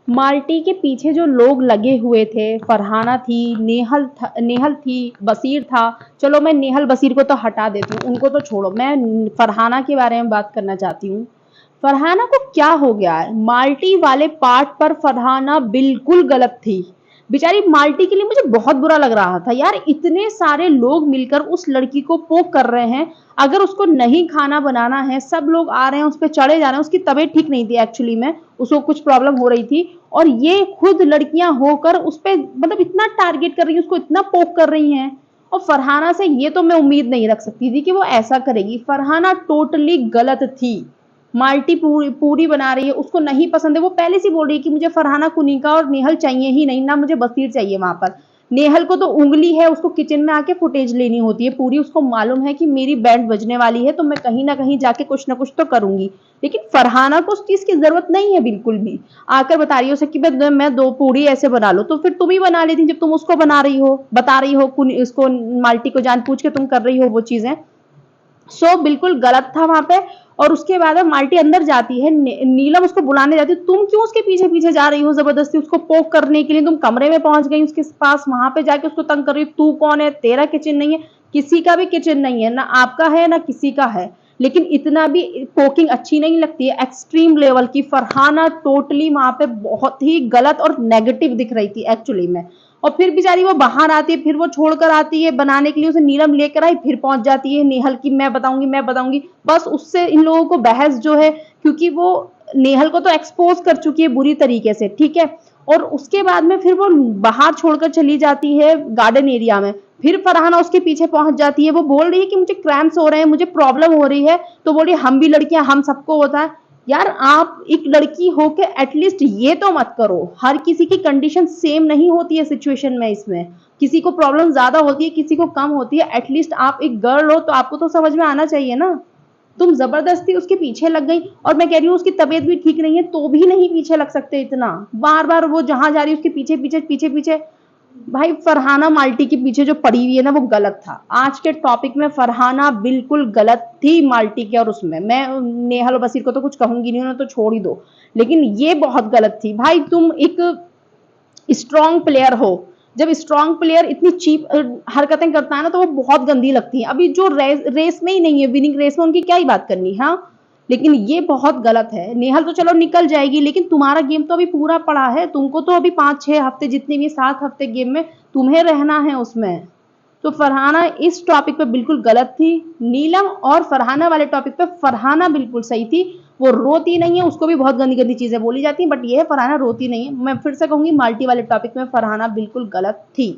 Multi के पीछे जो लोग लगे हुए थे, फरहाना थी, नेहल थी, बसीर था। चलो मैं नेहल बसीर को तो हटा देती हूँ, उनको तो छोड़ो, मैं फरहाना के बारे में बात करना चाहती हूँ। फरहाना को क्या हो गया है? माल्टी वाले पार्ट पर फरहाना बिल्कुल गलत थी। बेचारी माल्टी के लिए मुझे बहुत बुरा लग रहा था यार, इतने सारे लोग मिलकर उस लड़की को पोक कर रहे हैं। अगर उसको नहीं खाना बनाना है, सब लोग आ रहे हैं, उस पर चढ़े जा रहे हैं। उसकी तबीयत ठीक नहीं थी एक्चुअली में, उसको कुछ प्रॉब्लम हो रही थी, और ये खुद लड़कियां होकर उस पर मतलब इतना टारगेट कर रही है, उसको इतना पोक कर रही हैं। और फरहाना से ये तो मैं उम्मीद नहीं रख सकती थी कि वो ऐसा करेगी। फरहाना टोटली गलत थी। माल्टी पूरी बना रही है, उसको नहीं पसंद है, वो पहले से बोल रही है कि मुझे फरहाना कुनिका और नेहल चाहिए ही नहीं, ना मुझे बसीर चाहिए वहां पर। नेहल को तो उंगली है, उसको किचन में आके फुटेज लेनी होती है पूरी, उसको मालूम है कि मेरी बैंड बजने वाली है तो मैं कहीं ना कहीं जाके कुछ ना कुछ तो करूंगी। लेकिन फरहाना को उस चीज की जरूरत नहीं है बिल्कुल भी। आकर बता रही हो उसे कि मैं दो पूरी ऐसे बना लो, तो फिर तुम ही बना लेती जब तुम उसको बना रही हो, बता रही हो इसको माल्टी को जान पूछ के तुम कर रही हो वो चीजें। बिल्कुल गलत था वहां पे। और उसके बाद माल्टी अंदर जाती है, नीलम उसको बुलाने जाती है, तुम क्यों उसके पीछे पीछे जा रही हो जबरदस्ती उसको पोक करने के लिए? तुम कमरे में पहुंच गई उसके पास, वहां पे जाके उसको तंग कर रही हो। तू कौन है? तेरा किचन नहीं है? किसी का भी किचन नहीं है, ना आपका है ना किसी का है। लेकिन इतना भी पोकिंग अच्छी नहीं लगती है, एक्सट्रीम लेवल की। फरहाना टोटली वहां पे बहुत ही गलत और नेगेटिव दिख रही थी एक्चुअली में। और फिर बेचारी वो बाहर आती है, फिर वो छोड़कर आती है बनाने के लिए, उसे नीलम लेकर आई, फिर पहुंच जाती है नेहल की मैं बताऊंगी। बस उससे इन लोगों को बहस जो है, क्योंकि वो नेहल को तो एक्सपोज कर चुकी है बुरी तरीके से, ठीक है। और उसके बाद में फिर वो बाहर छोड़कर चली जाती है गार्डन एरिया में। फिर फरहाना उसके पीछे पहुंच जाती है, वो बोल रही है कि मुझे क्रैम्प्स हो रहे हैं, मुझे प्रॉब्लम हो रही है। तो बोल रही है हम भी लड़कियां, हम सबको होता है। यार आप एक लड़की हो के एटलीस्ट ये तो मत करो। हर किसी की कंडीशन सेम नहीं होती है सिचुएशन में, इसमें किसी को प्रॉब्लम ज्यादा होती है, किसी को कम होती है। एटलीस्ट आप एक गर्ल हो तो आपको तो समझ में आना चाहिए ना। तुम जबरदस्ती उसके पीछे लग गई, और मैं कह रही हूँ उसकी तबीयत भी ठीक नहीं है तो भी नहीं पीछे लग सकते इतना। बार बार वो जहां जा रही है उसके पीछे पीछे पीछे पीछे। भाई फरहाना माल्टी के पीछे जो पड़ी हुई है ना, वो गलत था। आज के टॉपिक में फरहाना बिल्कुल गलत थी माल्टी के, और उसमें मैं नेहल बसीर को तो कुछ कहूंगी नहीं, उन्हें तो छोड़ ही दो। लेकिन ये बहुत गलत थी भाई। तुम एक स्ट्रॉन्ग प्लेयर हो, जब स्ट्रॉन्ग प्लेयर इतनी चीप हरकतें करता है ना, तो वो बहुत गंदी लगती है। अभी जो रेस में ही नहीं है, विनिंग रेस में, उनकी क्या ही बात करनी। हाँ, लेकिन ये बहुत गलत है। नेहल तो चलो निकल जाएगी, लेकिन तुम्हारा गेम तो अभी पूरा पड़ा है, तुमको तो अभी 5-6 हफ्ते, जितने भी 7 हफ्ते गेम में तुम्हें रहना है उसमें। तो फरहाना इस टॉपिक पे बिल्कुल गलत थी। नीलम और फरहाना वाले टॉपिक पे फरहाना बिल्कुल सही थी। वो रोती नहीं है, उसको भी बहुत गंदी गंदी चीजें बोली जाती हैं, बट ये है फरहाना रोती नहीं है। मैं फिर से कहूंगी माल्टी वाले टॉपिक में फरहाना बिल्कुल गलत थी।